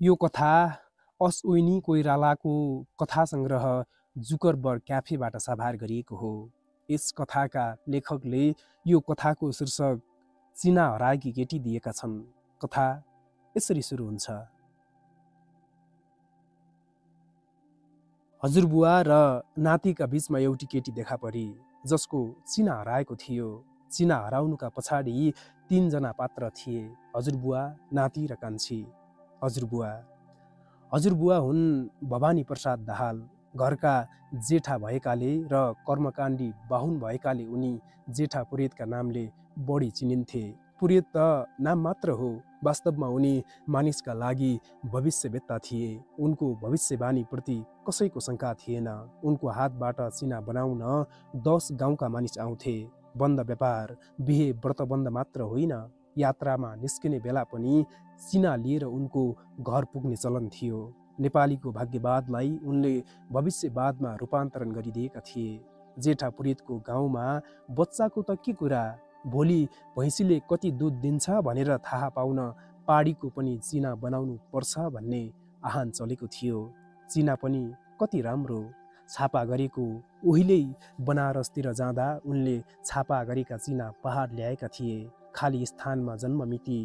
यो कथा अश्विनी कोइरालाको कथा सङ्ग्रह जुकरबर्ग क्याफेबाट साभार गरिएको हो। यस कथाका लेखकले यो कथाको शीर्षक चिना हराएकी केटी दिएका छन्। कथा यसरी सुरु हुन्छ। हजुरबुवा र नातिका बीचमा एउटी केटी देखा परी, जसको चिना हराएको थियो। चिना हराउनुका पछाडि 3 जना पात्र थिए, हजुरबुवा, नाति र कान्छी। हजुरबुवा हुन् भवानी प्रसाद दाहाल। घरका जेठा भएकाले र कर्मकाण्डी बाहुन भएकाले उनी जेठा पुरेतका नामले बढी चिनिन्थे। पुरेत त नाम मात्र हो, वास्तवमा उनी मानिसका लागि भविष्यवेत्ता थिए। उनको भविष्यवाणीप्रति कसैको शङ्का थिएन। उनको हातबाट चिना बनाउन 10 गाउँका मानिस आउँथे। बन्द व्यापार, बिहे व्रतबन्ध मात्र होइन, यात्रामा निस्किने बेला पनि चिना लिएर उनको घर पुग्ने चलन थियो। नेपालीको भाग्यवादलाई उनले भविष्यवादमा रूपान्तरण गरिदिएका थिए। जेठा पुरेतको गाउँमा बच्चाको त के कुरा, भोलि भैँसीले कति दुध दिन्छ भनेर थाहा पाउन पाडीको पनि चिना बनाउनु पर्छ भन्ने आह्वान चलेको थियो। चिना पनि कति राम्रो छापा गरेको। उहिल्यै बनारसतिर जाँदा उनले छापा गरेका चिना पहाड ल्याएका थिए। खाली स्थानमा जन्ममिति,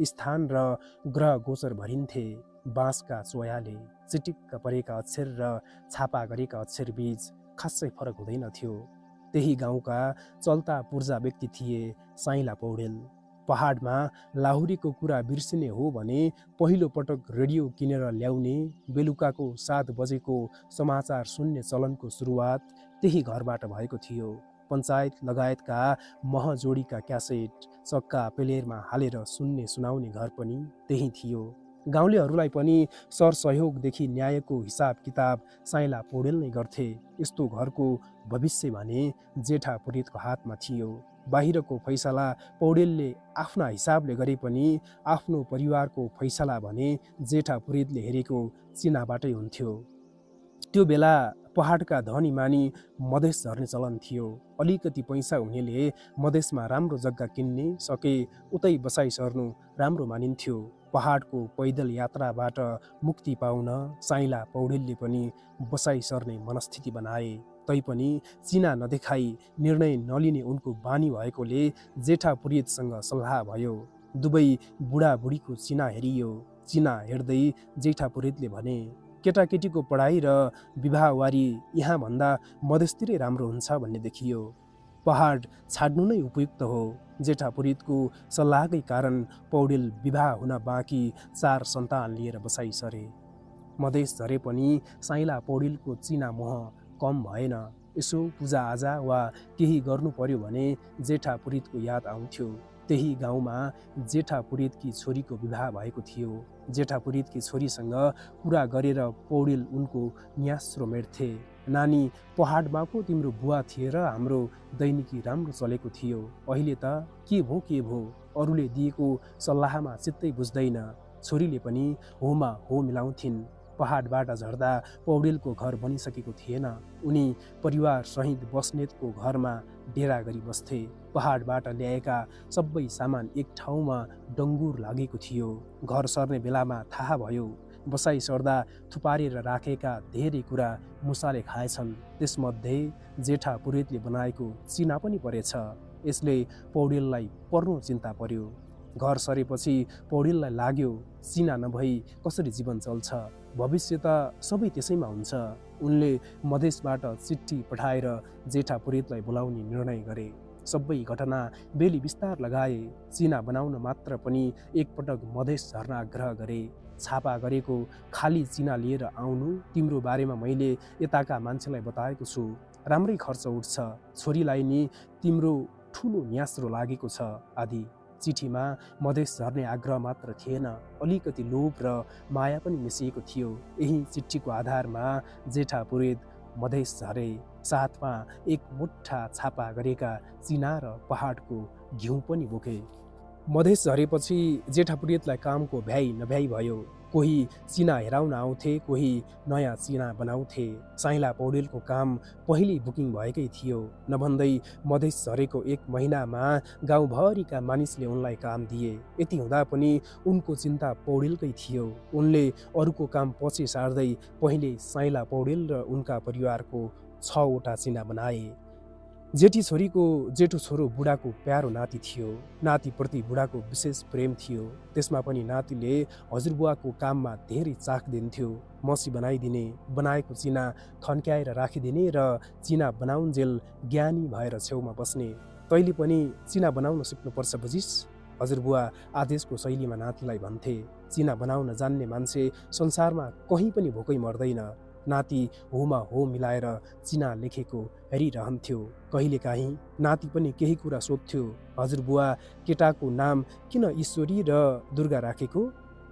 स्थान र ग्रह गोचर भरिन्थे। बाँसका चोयाले चिटिक्क परेका अक्षर र छापा गरेका अक्षर बीच खासै फरक हुँदैन थियो। त्यही गाउँका चल्ता पूर्जा व्यक्ति थिए साइला पौडेल। पहाडमा लाहुरेको कुरा बिर्सिने हो भने पहिलो पटक रेडियो किनेर ल्याउने, बेलुकाको 7 बजेको समाचार सुन्ने चलनको सुरुवात त्यही घरबाट भएको थियो। पञ्चायत लगायतका महजोडीका क्यासेट चक्का प्लेयरमा हालेर सुन्ने सुनाउने घर पनि त्यही थियो। गाउँलेहरूलाई पनि सरसहयोगदेखि न्यायको हिसाब किताब साइला पौडेल नै गर्थे। यस्तो घरको भविष्य भने जेठा पुरेतको हातमा थियो। बाहिरको फैसला पौडेलले आफ्ना हिसाबले गरे पनि आफ्नो परिवारको फैसला भने जेठा पुरेतले हेरेको चिनाबाटै हुन्थ्यो। त्यो बेला पहाडका धनी मानी मधेस झर्ने चलन थियो। अलिकति पैसा हुनेले मधेसमा राम्रो जग्गा किन्ने सके उतै बसाइ सर्नु राम्रो मानिन्थ्यो। पहाडको पैदल यात्राबाट मुक्ति पाउन साइला पौडेलले पनि बसाइ सर्ने मनस्थिति बनाए। तैपनि चिना नदेखाई निर्णय नलिने उनको बानी भएकोले जेठा पुरेतसँग सल्लाह भयो। दुवै बुढाबुढीको चिना हेरियो। चिना हेर्दै जेठा पुरेतले भने, केटाकेटीको पढाइ र विवाहवारी यहाँभन्दा मधेसतिरै राम्रो हुन्छ भन्ने देखियो। पहाड छाड्नु नै उपयुक्त हो। जेठा पुरेतको सल्लाहकै कारण पौडेल विवाह हुन बाँकी 4 सन्तान लिएर बसाइ सरे। मधेस झरे पनि साइला पौडेलको चिना मोह कम भएन। यसो पूजाआजा वा केही गर्नु पर्यो भने जेठा पुरेतको याद आउँथ्यो। त्यही गाउँमा जेठा पुरेतकी छोरीको विवाह भएको थियो। जेठा पुरेतकी छोरीसँग कुरा गरेर पौडेल उनको न्यास्रो मेट्थे। नानी, पहाडमा पो तिम्रो बुवा थिए र हाम्रो दैनिकी राम्रो चलेको थियो। अहिले त के भो, अरूले दिएको सल्लाहमा चित्तै बुझ्दैन। छोरीले पनि होमा हो मिलाउँथिन्। पहाडबाट झर्दा पौडेलको घर बनिसकेको थिएन। उनी परिवार सहित बस्नेतको घरमा डेरा गरी बस्थे। पहाडबाट ल्याएका सबै सामान एक ठाउँमा डङ्गुर लागेको थियो। घर सर्ने बेलामा थाहा भयो, बसाइ सर्दा थुपारेर राखेका धेरै कुरा मुसाले खाएछन्। त्यसमध्ये जेठा पुरेतले बनाएको चिना पनि परेछ। यसले पौडेललाई पर्नो चिन्ता पर्यो। घर सरेपछि पौडेललाई लाग्यो, चिना नभई कसरी जीवन चल्छ, भविष्य त सबै त्यसैमा हुन्छ। उनले मधेसबाट चिठी पठाएर जेठा पुरेतलाई बोलाउने निर्णय गरे। सबै घटना बेली विस्तार लगाए। चिना बनाउन मात्र पनि एकपटक मधेस झर्न आग्रह गरे। छापा गरेको खाली चिना लिएर आउनु, तिम्रो बारेमा मैले यताका मान्छेलाई बताएको छु, राम्रै खर्च उठ्छ, छोरीलाई नि तिम्रो ठुलो न्यास्रो लागेको छ आदि। चिठीमा मधेस झर्ने आग्रह मात्र थिएन, अलिकति लोभ र माया पनि मिसिएको थियो। यही चिठीको आधारमा जेठा पुरेत मधेस झरे। साथमा एक मुठा छापा गरेका चिना र पहाडको घिउ पनि बोके। मधेस झरेपछि जेठा पुरेतलाई कामको भ्याइ नभ्याइ भयो। कोही चिना हेराउन आउँथे, कोही नयाँ चिना बनाउँथे। साइँला पौडेलको काम पहिले बुकिङ भएकै थियो। नभन्दै मधेस झरेको 1 महिनामा गाउँभरिका मानिसले उनलाई काम दिए। यति हुँदा पनि उनको चिन्ता पौडेलकै थियो। उनले अरूको काम पछि सार्दै पहिले साइँला पौडेल र उनका परिवारको 6 वटा चिना बनाए। जेठी छोरीको जेठो छोरो बुढाको प्यारो नाति थियो। नातिप्रति बुढाको विशेष प्रेम थियो। त्यसमा पनि नातिले हजुरबुवाको काममा धेरै चाख दिन्थ्यो। मसी बनाइदिने, बनाएको चिना थन्क्याएर राखिदिने र चिना बनाउन्जेल ज्ञानी भएर छेउमा बस्ने। तैँले पनि चिना बनाउन सिक्नुपर्छ बुझिस्, हजुरबुवा आदेशको शैलीमा नातिलाई भन्थे। चिना बनाउन जान्ने मान्छे संसारमा कहीँ पनि भोकै मर्दैन। नाति होमा हो मिलाएर चिना लेखेको हेरिरहन्थ्यो। कहिलेकाहीँ नाति पनि केही कुरा सोध्थ्यो। हजुरबुवा केटाको नाम किन ईश्वरी र दुर्गा राखेको?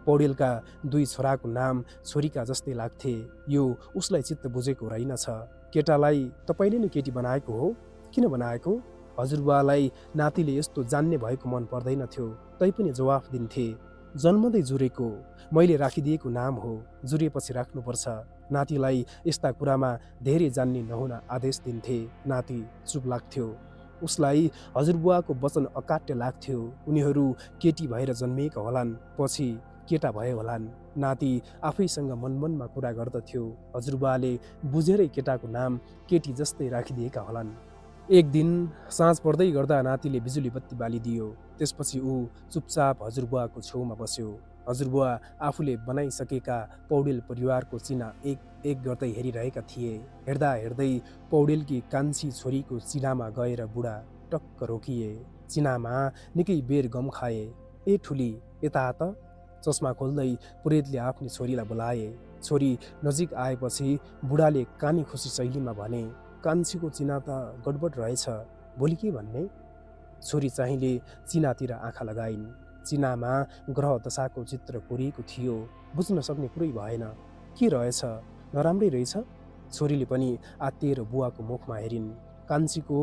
पौडेलका 2 छोराको नाम छोरीका जस्तै लाग्थे। यो उसलाई चित्त बुझेको रहेनछ। केटालाई तपाईँले नै केटी बनाएको हो? किन बनाएको? हजुरबुवालाई नातिले यस्तो जान्ने भएको मन पर्दैनथ्यो। तैपनि जवाफ दिन्थे, जन्मदै जुरेको, मैले राखिदिएको नाम हो, जुरेपछि राख्नुपर्छ। नातिलाई यस्ता कुरामा धेरै जान्ने नहुन आदेश दिन्थे। नाति चुप लाग्थ्यो। उसलाई हजुरबुवाको वचन अकाट्य लाग्थ्यो। उनीहरू केटी भएर जन्मिएका होलान्, पछि केटा भए होलान्। नाति आफैसँग मनमनमा कुरा गर्दथ्यो। हजुरबुवाले बुझेरै केटाको नाम केटी जस्तै राखिदिएका होलान्। एक दिन साँझ पर्दै गर्दा नातिले बिजुली बत्ती बालिदियो। त्यसपछि ऊ चुपचाप हजुरबुवाको छेउमा बस्यो। हजुरबुवा आफूले बनाइसकेका पौडेल परिवारको चिना एक एक गर्दै हेरिरहेका थिए। हेर्दा हेर्दै पौडेलकी कान्छी छोरीको चिनामा गएर बुढा टक्क रोकिए। चिनामा निकै बेर गम खाए। ए ठुली, यता त। चस्मा खोल्दै पुरेतले आफ्नी छोरीलाई बोलाए। छोरी नजिक आएपछि बुढाले कानी खुसी शैलीमा भने, कान्छीको चिना त गडबड रहेछ, भोलि के भन्ने? छोरी चाहिँले चिनातिर आँखा लगाइन्। चिनामा ग्रह दशाको चित्र कोरिएको थियो। बुझ्न सक्ने कुरै भएन। के रहेछ? नराम्रै रहेछ? छोरीले पनि आत्तिएर बुवाको मुखमा हेरिन्। कान्छीको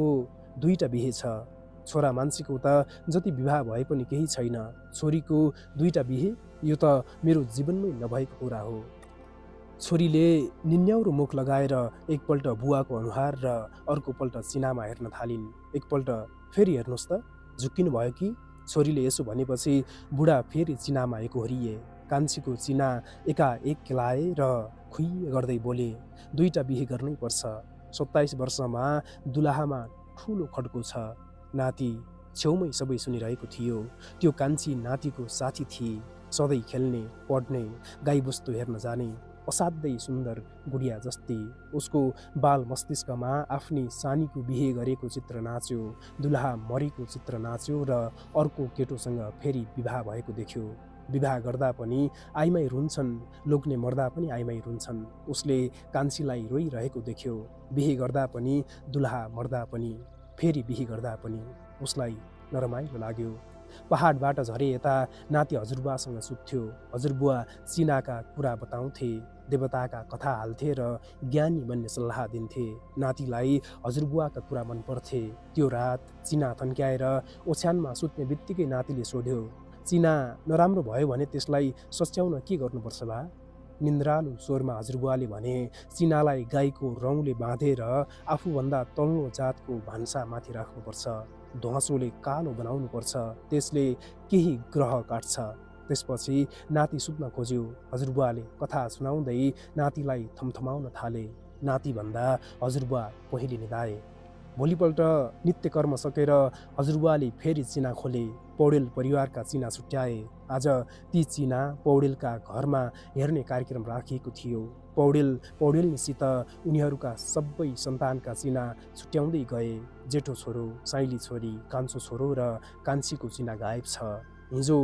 2टा बिहे छ। छोरा मान्छेको त जति विवाह भए पनि केही छैन। छोरीको 2टा बिहे? यो त मेरो जीवनमै नभएको कुरा हो। छोरीले निन्याउरो मुख लगाएर एकपल्ट बुवाको अनुहार र अर्कोपल्ट चिनामा हेर्न थालिन्। एकपल्ट फेरि हेर्नुहोस् त, झुक्किनु भयो कि? छोरीले यसो भनेपछि बुढा फेरि चिनामा एकोहोरिए। कान्छीको चिना एकाएक केलाए र खुइँ गर्दै बोले, 2टा बिहे गर्नै पर्छ। 27 वर्षमा दुलाहामा ठुलो खड्को छ। नाति छेउमै सबै सुनिरहेको थियो। त्यो कान्छी नातिको साथी थिए। सधैँ खेल्ने, पढ्ने, गाईबस्तु हेर्न जाने, असाध्यै सुन्दर गुडिया जस्ती। उसको बाल मस्तिष्कमा आफ्नी सानीको बिहे गरेको चित्र नाच्यो। दुलाहा मरेको चित्र नाच्यो र अर्को केटोसँग फेरि विवाह भएको देख्यो। विवाह गर्दा पनि आइमाई रुन्छन्, लोग्ने मर्दा पनि आइमाई रुन्छन्। उसले कान्छीलाई रोइरहेको देख्यो। बिहे गर्दा पनि, दुलाहा मर्दा पनि, फेरि बिहे गर्दा पनि। उसलाई नरमाइलो लाग्यो। पहाडबाट झरे यता नाति हजुरबुवासँग सुत्थ्यो। हजुरबुवा चिनाका कुरा बताउँथे, देवताका कथा हाल्थे र ज्ञानी बन्ने सल्लाह दिन्थे। नातिलाई हजुरबुवाका कुरा मन पर्थे। त्यो रात चिना थन्क्याएर ओछ्यानमा सुत्ने बित्तिकै नातिले सोध्यो, चिना नराम्रो भयो भने त्यसलाई सच्याउन के गर्नुपर्छ बा? निन्द्रालु स्वरमा हजुरबुवाले भने, चिनालाई गाईको रौँले बाँधेर आफूभन्दा तल्लो जातको भान्सा माथि राख्नुपर्छ। ध्वाँचोले कालो बनाउनुपर्छ। त्यसले केही ग्रह काट्छ। त्यसपछि नाति सुत्न खोज्यो। हजुरबुवाले कथा सुनाउँदै नातिलाई थमथमाउन थाले। नातिभन्दा हजुरबुवा पहिले निदाए। भोलिपल्ट नित्यकर्म सकेर हजुरबुवाले फेरि चिना खोले। पौडेल परिवारका चिना छुट्याए। आज ती चिना पौडेलका घरमा हेर्ने कार्यक्रम राखिएको थियो। पौडेलनीसित उनीहरूका सबै सन्तानका चिना छुट्याउँदै गए। जेठो छोरो, साइली छोरी, कान्छो छोरो र कान्छीको चिना गायब छ। हिजो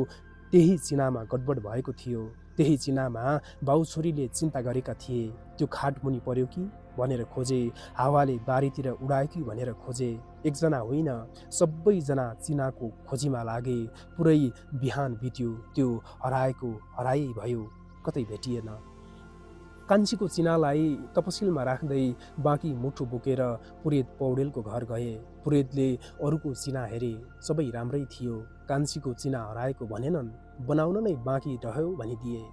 त्यही चिनामा गडबड भएको थियो। त्यही चिनामा बाउ छोरीले चिन्ता गरेका थिए। त्यो खाटमुनि पर्यो कि भनेर खोजे, हावाले बारीतिर उडायो कि भनेर खोजे। एकजना होइन, सबैजना चिनाको खोजीमा लागे। पुरै बिहान बित्यो। त्यो हराएको हरायै भयो, कतै भेटिएन। कान्छीको चिनालाई तपसिलमा राख्दै बाँकी मुठो बोकेर पुरेत पौडेलको घर गए। पुरेतले अरूको चिना हेरे, सबै राम्रै थियो। कान्छीको चिना हराएको भनेनन्, बनाउन नै बाँकी रह्यो भनिदिए।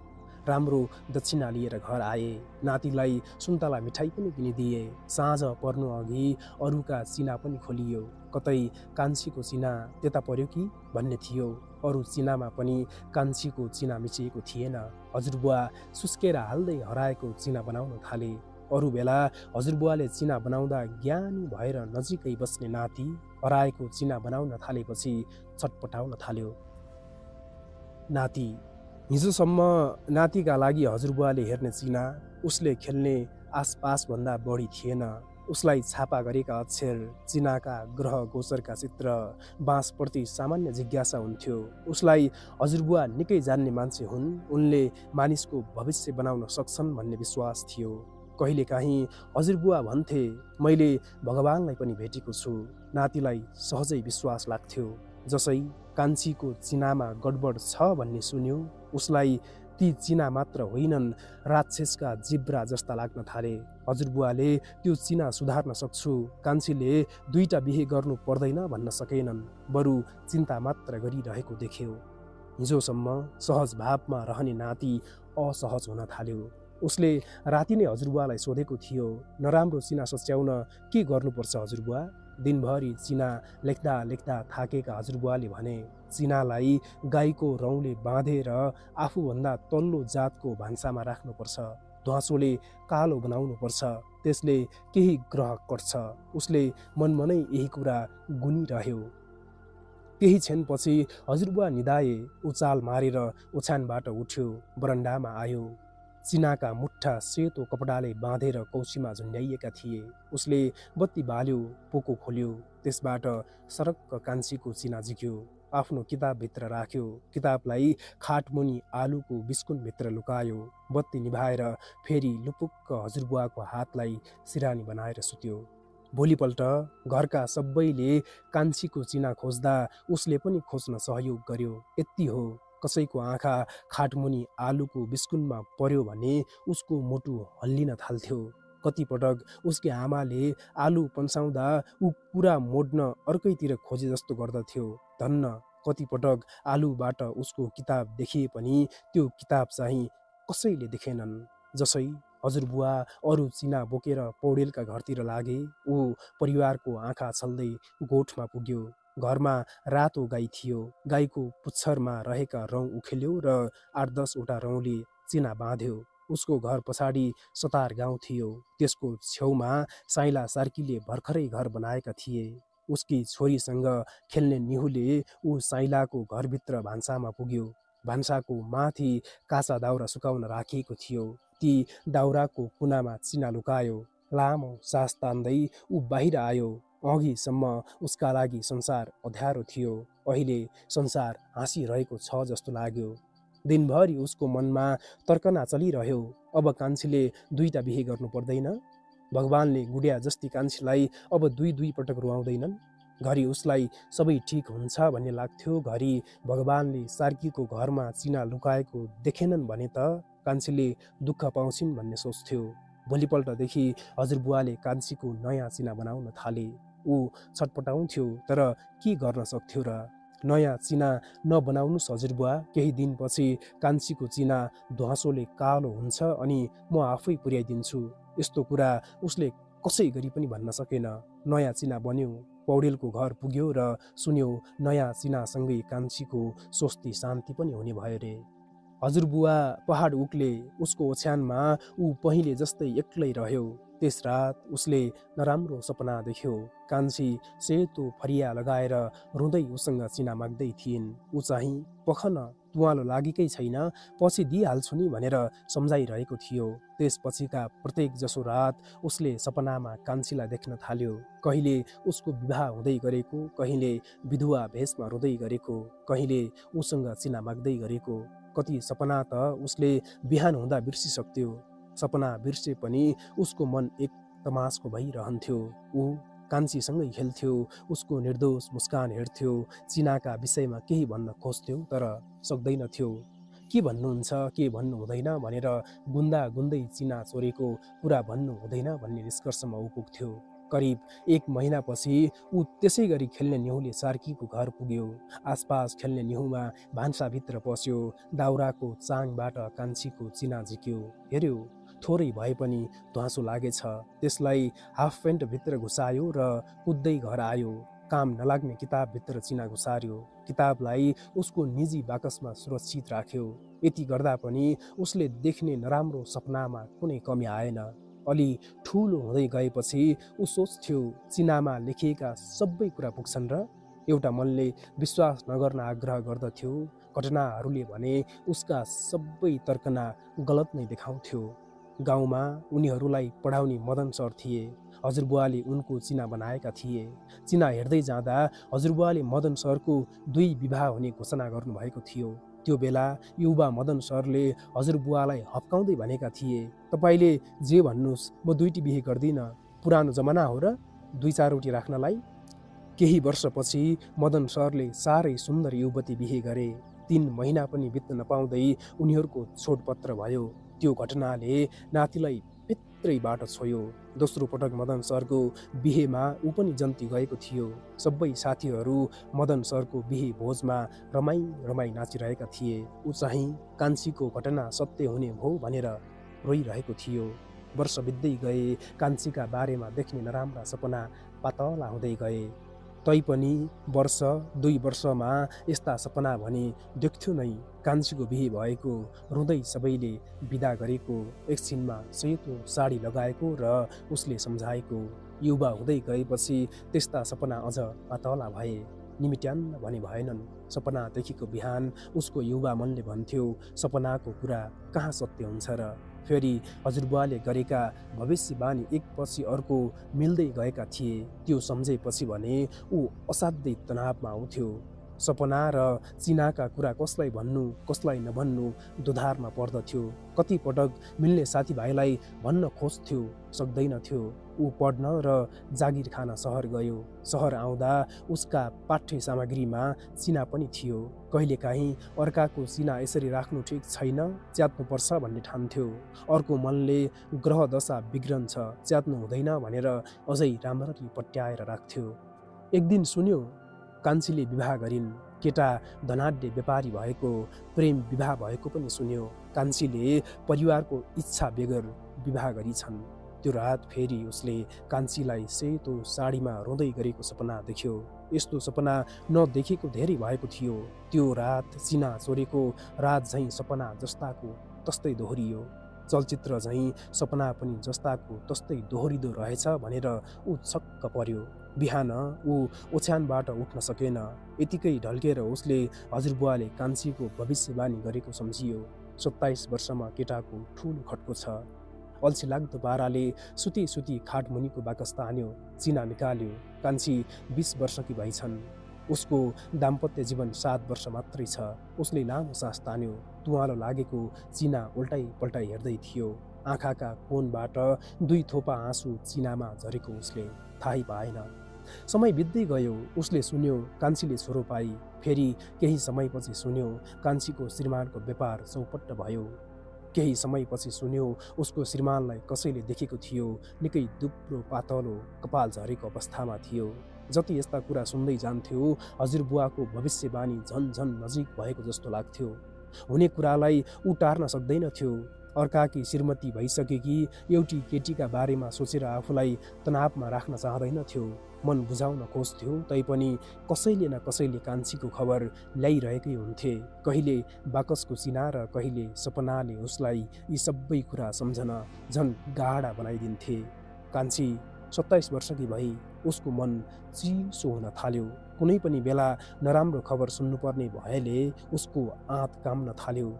राम्रो दक्षिणा लिएर घर आए। नातिलाई सुन्तला मिठाई पनि किनिदिए। साँझ पर्नु अघि अरूका चिना पनि खोलियो। कतै कान्छीको चिना त्यता पर्यो कि भन्ने थियो। अरू चिनामा पनि कान्छीको चिना मिचिएको थिएन। हजुरबुवा सुस्केर हाल्दै हराएको चिना बनाउन थाले। अरू बेला हजुरबुवाले चिना बनाउँदा ज्ञानी भएर नजिकै बस्ने नाति हराएको चिना बनाउन थालेपछि छटपटाउन थाल्यो। नाति हिजोसम्म नातिका लागि हजुरबुवाले हेर्ने चिना उसले खेल्ने आसपासभन्दा बढी थिएन। उसलाई छापा गरेका अक्षर, चिनाका ग्रह गोचरका चित्र, बाँसप्रति सामान्य जिज्ञासा हुन्थ्यो। उसलाई हजुरबुवा निकै जान्ने मान्छे हुन्, उनले मानिसको भविष्य बनाउन सक्छन् भन्ने विश्वास थियो। कहिलेकाहीँ हजुरबुवा भन्थे, मैले भगवानलाई पनि भेटेको छु। नातिलाई सहजै विश्वास लाग्थ्यो। जसै कान्छीको चिनामा गडबड छ भन्ने सुन्यो, उसलाई ती चिना मात्र होइनन्, राक्षसका जिब्रा जस्ता लाग्न थाले। हजुरबुवाले त्यो चिना सुधार्न सक्छु, कान्छीले दुईटा बिहे गर्नु पर्दैन भन्न सकेनन्, बरु चिन्ता मात्र गरिरहेको देख्यो। हिजोसम्म सहज भावमा रहने नाति असहज हुन थाल्यो। उसले राति नै हजुरबुवालाई सोधेको थियो, नराम्रो चिना सच्याउन के गर्नुपर्छ हजुरबुवा? दिनभरि चिना लेख्दा लेख्दा थाकेका हजुरबुवाले भने, चिनालाई गाईको रौँले बाँधेर आफूभन्दा तल्लो जातको भान्सामा राख्नुपर्छ। ध्वाँसोले कालो बनाउनुपर्छ, त्यसले केही ग्रह कट्छ। उसले मनमनै यही कुरा गुनिरह्यो। केही क्षणपछि हजुरबुवा निदाए। उचाल मारेर ओछ्यानबाट उठ्यो, बरन्डामा आयो। चिनाका मुठ्ठा सेतो कपडाले बाँधेर कौसीमा झुन्ड्याइएका थिए। उसले बत्ती बाल्यो, पोको खोल्यो, त्यसबाट सरक्क कान्छीको चिना झिक्यो। आफ्नो किताबभित्र राख्यो। किताबलाई खाटमुनि आलुको बिस्कुटभित्र लुकायो। बत्ती निभाएर फेरि लुपुक्क हजुरबुवाको हातलाई सिरानी बनाएर सुत्यो। भोलिपल्ट घरका सबैले कान्छीको चिना खोज्दा उसले पनि खोज्न सहयोग गर्यो। यति हो, कसैको आँखा खाटमुनि आलुको बिस्कुटमा पर्यो भने उसको मुटु हल्लिन थाल्थ्यो। कतिपटक उसकी आमाले आलु पन्साउँदा ऊ कुरा मोड्न अर्कैतिर खोजे जस्तो गर्दथ्यो। धन्न कतिपटक आलुबाट उसको किताब देखिए पनि त्यो किताब चाहिँ कसैले देखेनन्। जसै हजुरबुवा अरू चिना बोकेर पौडेलका घरतिर लागे, ऊ परिवारको आँखा छल्दै गोठमा पुग्यो। घरमा रातो गाई थियो। गाईको पुच्छरमा रहेका रौँ उखेल्यो र 8-10 रौँले चिना बाँध्यो। उसको घर पछाडि सतार गाउँ थियो। त्यसको छेउमा साइला सार्कीले भर्खरै घर बनाएका थिए। उसकी छोरीसँग खेल्ने निहुले ऊ साइलाको घरभित्र भान्सामा पुग्यो। भान्साको माथि काँचा दाउरा सुकाउन राखिएको थियो। ती दाउराको कुनामा चिना लुकायो। लामो सास तान्दै ऊ बाहिर आयो। अघिसम्म उसका लागि संसार अँध्यारो थियो, अहिले संसार हाँसिरहेको छ जस्तो लाग्यो। दिनभरि उसको मनमा तर्कना चलिरह्यो, अब कान्छीले दुईटा बिहे गर्नु पर्दैन? भगवानले गुडिया जस्ती कान्छीलाई अब दुई पटक रुवाउँदैनन्? घरि उसलाई सबै ठिक हुन्छ भन्ने लाग्थ्यो, घरि भगवानले सार्कीको घरमा चिना लुकाएको देखेनन् भने त कान्छीले दुःख पाउँछिन् भन्ने सोच्थ्यो। भोलिपल्टदेखि हजुरबुवाले कान्छीको नयाँ चिना बनाउन थाले। ऊ छटपटाउँथ्यो, तर के गर्न सक्थ्यो र? नयाँ चिना नबनाउनुस् हजुरबुवा, केही दिनपछि कान्छीको चिना ध्वाँसोले कालो हुन्छ अनि म आफै पुर्याइदिन्छु। यस्तो कुरा उसले कसै गरी पनि भन्न सकेन। नयाँ चिना बन्यो। पौडेलको घर पुग्यो र सुन्यो नयाँ चिनासँगै कान्छीको स्वस्ति शान्ति पनि हुने भयो रे। हजुरबुवा पहाड उक्ले। उसको ओछ्यानमा ऊ पहिले जस्तै एक्लै रह्यो। त्यस रात उसले नराम्रो सपना देख्यो। कान्छी सेतो फरिया लगाएर रुँदै उसँग चिना माग्दै थिइन्। ऊ चाहिँ पखन तुवालो लागेकै छैन, पछि दिइहाल्छु नि भनेर सम्झाइरहेको थियो। त्यसपछिका प्रत्येक जसो रात उसले सपनामा कान्छीलाई देख्न थाल्यो। कहिले उसको विवाह हुँदै गरेको, कहिले विधुवा भेषमा रुँदै गरेको, कहिले उसँग चिना माग्दै गरेको। कति सपना त उसले बिहान हुँदा बिर्सिसक्थ्यो। सपना बिर्से पनि उसको मन एक तमासको भइरहन्थ्यो। ऊ कान्छीसँगै खेल्थ्यो, उसको निर्दोष मुस्कान हेर्थ्यो, चिनाका विषयमा केही भन्न खोज्थ्यो तर सक्दैनथ्यो। के भन्नुहुन्छ, के भन्नु हुँदैन भनेर गुन्दा गुन्दै चिना चोरेको कुरा भन्नु हुँदैन भन्ने निष्कर्षमा ऊ पुग्थ्यो। करिब 1 महिनापछि ऊ त्यसै गरी खेल्ने निहुँले सार्कीको घर पुग्यो। आसपास खेल्ने निहुँमा भान्साभित्र पस्यो। दाउराको चाङबाट कान्छीको चिना झिक्यो। हेऱ्यो, थोरै भए पनि ध्वाँसो लागेछ। त्यसलाई हाफ प्यान्टभित्र घुसायो र कुद्दै घर आयो। काम नलाग्ने किताबभित्र चिना घुसार्यो। किताबलाई उसको निजी बाकसमा सुरक्षित राख्यो। यति गर्दा पनि उसले देख्ने नराम्रो सपनामा कुनै कमी आएन। अलि ठुलो हुँदै गएपछि ऊ सोच्थ्यो, चिनामा लेखिएका सबै कुरा पुग्छन् र? एउटा मनले विश्वास नगर्न आग्रह गर्दथ्यो। घटनाहरूले भने उसका सबै तर्कना गलत नै देखाउँथ्यो। गाउँमा उनीहरूलाई पढाउने मदन सर थिए। हजुरबुवाले उनको चिना बनाएका थिए। चिना हेर्दै जाँदा हजुरबुवाले मदन सरको 2 विवाह हुने घोषणा गर्नुभएको थियो। त्यो बेला युवा मदन सरले हजुरबुवालाई हप्काउँदै भनेका थिए, तपाईले जे भन्नुहोस्, म 2टी बिहे गर्दिनँ। पुरानो जमाना हो र 2-4वटी राख्नलाई। केही वर्षपछि मदन सरले साह्रै सुन्दर युवती बिहे गरे। 3 महिना पनि बित्न नपाउँदै उनीहरूको छोडपत्र भयो। त्यो घटनाले नातिलाई भित्रैबाट छोयो। दोस्रो पटक मदन सरको बिहेमा ऊ पनि जन्ती गएको थियो। सबै साथीहरू मदन सरको बिहे भोजमा रमाई नाचिरहेका थिए। ऊ चाहिँ कान्छीको घटना सत्य हुने भो भनेर रोइरहेको थियो। वर्ष बित्दै गए। कान्छीका बारेमा देख्ने नराम्रा सपना पातला हुँदै गए। तैपनि 1-2 वर्षमा यस्ता सपना भने देख्थ्यो नै। कान्छीको बिहे भएको, रुँदै सबैले बिदा गरेको, एकछिनमा सेतो साडी लगाएको र उसले सम्झाएको। युवा हुँदै गएपछि त्यस्ता सपना अझ पातला भए। निमिट्यान्न भने भएनन्। सपना देखेको बिहान उसको युवा मनले भन्थ्यो, सपनाको कुरा कहाँ सत्य हुन्छ र? फेरि हजुरबुवाले गरेका भविष्यवाणी एकपछि अर्को मिल्दै गएका थिए। त्यो सम्झेपछि भने ऊ असाध्यै तनावमा आउँथ्यो। सपना र चिनाका कुरा कसलाई भन्नु कसलाई नभन्नु दुधारमा पर्दथ्यो। कति पटक मिल्ने साथीभाइलाई भन्न खोज्थ्यो, सक्दैनथ्यो। ऊ पढ्न र जागिर खान सहर गयो। सहर आउँदा उसका पाठ्य सामग्रीमा चिना पनि थियो। कहिलेकाहीँ अर्काको चिना यसरी राख्नु ठिक छैन, च्यात्नुपर्छ भन्ने ठान्थ्यो। अर्को मनले ग्रह दशा बिग्रन्छ, च्यात्नु हुँदैन भनेर अझै राम्ररी पट्याएर राख्थ्यो। एक दिन सुन्यो, कान्छीले विवाह गरिन्। केटा धनाढ्य व्यापारी भएको, प्रेम विवाह भएको पनि सुन्यो। कान्छीले परिवारको इच्छा बेगर विवाह गरिछन्। त्यो रात फेरि उसले कान्छीलाई सेतो साडीमा रुँदै गरेको सपना देख्यो। यस्तो सपना नदेखेको धेरै भएको थियो। त्यो रात चिना चोरेको रात झैँ सपना जस्ताको तस्तै दोहोरियो। चलचित्र झैँ सपना पनि जस्ताको तस्तै दोहोरिँदो रहेछ भनेर ऊ छक्क पर्यो। बिहान ऊ ओछ्यानबाट उठ्न सकेन। यतिकै ढल्केर उसले हजुरबुवाले कान्छीको भविष्यवाणी गरेको सम्झियो। 27 वर्षमा केटाको ठुलो खट्को छ। अल्छी लाग्दो पाराले सुती खाटमुनिको बाकस तान्यो। चिना निकाल्यो। कान्छी 20 वर्षकी भइछन्। उसको दाम्पत्य जीवन 7 वर्ष मात्रै छ। उसले लामो सास तान्यो। तुवालो लागेको चिना उल्टाइ पल्टाइ हेर्दै थियो। आँखाका कोणबाट 2 थोपा आँसु चिनामा झरेको उसले थाहै पाएन। समय बित्दै गयो। उसले सुन्यो कान्छीले छोरो पाई। फेरि केही समयपछि सुन्यो कान्छीको श्रीमानको व्यापार चौपट्ट भयो। केही समयपछि सुन्यो उसको श्रीमानलाई कसैले देखेको थियो। निकै दुब्लो पातलो, कपाल झरेको अवस्थामा थियो। जति यस्ता कुरा सुन्दै जान्थ्यो हजुरबुवाको भविष्यवाणी झन नजिक भएको जस्तो लाग्थ्यो। हुने कुरालाई ऊ टार्न सक्दैनथ्यो। अर्काकी श्रीमती भइसकेकी एउटी केटीका बारेमा सोचेर आफूलाई तनावमा राख्न चाहँदैनथ्यो। मन बुझाउन खोज्थ्यो, तैपनि कसैले न कसैले कान्छीको खबर ल्याइरहेकै हुन्थे। कहिले बाकसको चिना र कहिले सपनाले उसलाई यी सबै कुरा सम्झन झन गाढा बनाइदिन्थे। कान्छी 27 वर्षकी भई उसको मन चिसो हुन थाल्यो। कुनै पनि बेला नराम्रो खबर सुन्नुपर्ने भएले उसको आँत काम्न थाल्यो।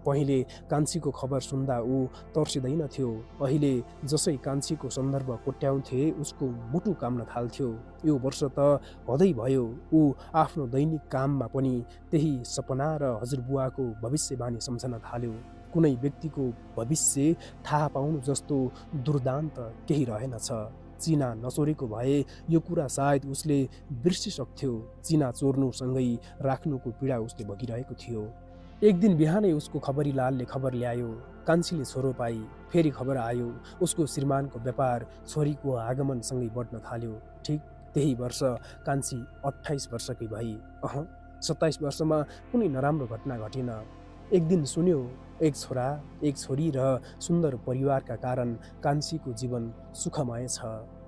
पहिले कान्छीको खबर सुन्दा ऊ तर्सिँदैनथ्यो। अहिले जसै कान्छीको सन्दर्भ कोट्याउँथे उसको मुटु काम्न थाल्थ्यो। यो वर्ष त हदै भयो। ऊ आफ्नो दैनिक काममा पनि त्यही सपना र हजुरबुवाको भविष्यवाणी सम्झन थाल्यो। कुनै व्यक्तिको भविष्य थाहा पाउनु जस्तो दुर्दान्त केही रहेनछ। चिना नचोरेको भए यो कुरा सायद उसले बिर्सिसक्थ्यो। चिना चोर्नुसँगै राख्नुको पीडा उसले भोगिरहेको थियो। एक दिन बिहानै उसको खबरीलालले खबर ल्यायो। कान्छीले छोरो पाई फेरि खबर आयो उसको श्रीमानको व्यापार छोरीको आगमनसँगै बढ्न थाल्यो। ठिक त्यही वर्ष कान्छी 28 वर्षकी भई। 27 वर्षमा कुनै नराम्रो घटना घटेन। एक दिन सुन्यो एक छोरा एक छोरी र सुन्दर परिवारका कारण कान्छीको जीवन सुखमय छ।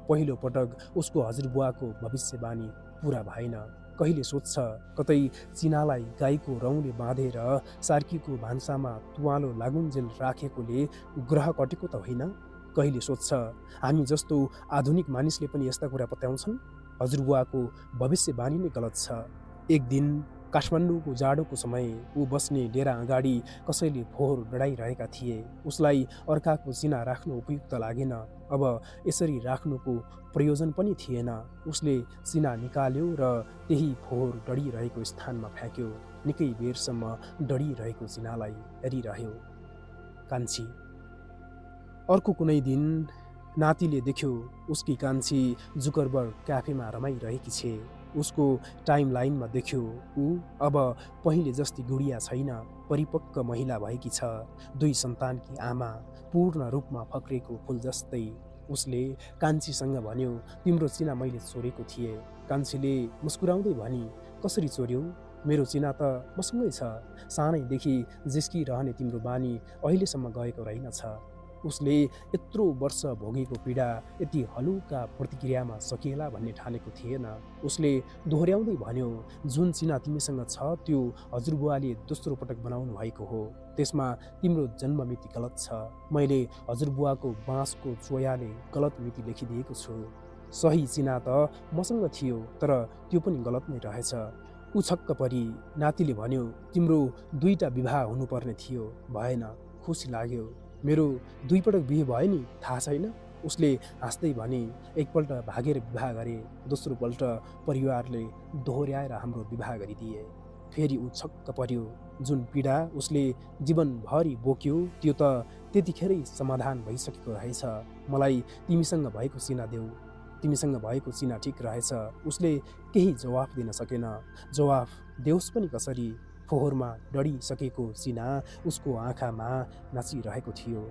पहिलो पटक उसको हजुरबुवाको भविष्यवाणी पुरा भएन। कहिले सोध्छ कतै चिनालाई गाईको रौँले बाँधेर सार्कीको भान्सामा तुवालो लागुन्जेल राखेकोले ग्रह कटेको त होइन। कहिले सोध्छ हामी जस्तो आधुनिक मानिसले पनि यस्ता कुरा पत्याउँछन्। हजुरबुवाको भविष्यवाणी नै गलत छ। एक दिन काठमाडौँको जाडोको समय ऊ बस्ने डेरा अगाडि कसैले फोहोर डढाइरहेका थिए। उसलाई अर्काको चिना राख्नु उपयुक्त लागेन। अब यसरी राख्नुको प्रयोजन पनि थिएन। उसले चिना निकाल्यो र त्यही फोहोर डढिरहेको स्थानमा फ्याँक्यो। निकै बेरसम्म डढिरहेको चिनालाई हेरिरह्यो। कान्छी। अर्को कुनै दिन नातिले देख्यो उसकी कान्छी जुकरबर्ग क्याफेमा रमाइरहेकी छे। उसको टाइम लाइनमा देख्यो ऊ अब पहिले जस्ती गुडिया छैन, परिपक्व महिला भएकी छ। 2 सन्तानकी आमा, पूर्ण रूपमा फक्रेको फुल जस्तै। उसले कान्छीसँग भन्यो तिम्रो चिना मैले चोरेको थिएँ। कान्छीले मुस्कुराउँदै भनी कसरी चोर्यौ? मेरो चिना त मसँगै छ। सानैदेखि जिस्किरहने तिम्रो बानी अहिलेसम्म गएको रहेनछ। उसले यत्रो वर्ष भोगेको पीडा यति हलुका प्रतिक्रियामा सकिएला भन्ने ठानेको थिएन। उसले दोहोर्याउँदै भन्यो जुन चिना तिमीसँग छ त्यो हजुरबुवाले दोस्रो पटक बनाउनु भएको हो। त्यसमा तिम्रो जन्ममिति गलत छ। मैले हजुरबुवाको बाँसको चोयाले गलत मिति लेखिदिएको छु। सही चिना त मसँग थियो तर त्यो पनि गलत नै रहेछ। ऊ छक्क परी। नातिले भन्यो तिम्रो 2टा विवाह हुनुपर्ने थियो, भएन। खुसी लाग्यो। मेरो 2 पटक बिहे भयो नि, थाहा छैन? उसले हाँस्दै भने एकपल्ट भागेर विवाह गरे, दोस्रो पल्ट परिवारले दोहोर्याएर हाम्रो विवाह गरिदिए। फेरि ऊ छक्क पर्यो। जुन पीडा उसले जीवनभरि बोक्यो त्यो त त्यतिखेरै समाधान भइसकेको रहेछ। मलाई तिमीसँग भएको चिना देऊ, तिमीसँग भएको चिना ठिक रहेछ। उसले केही जवाफ दिन सकेन। जवाफ देउस् पनि कसरी? फोहोरमा डढिसकेको चिना उसको आँखामा नाचिरहेको थियो।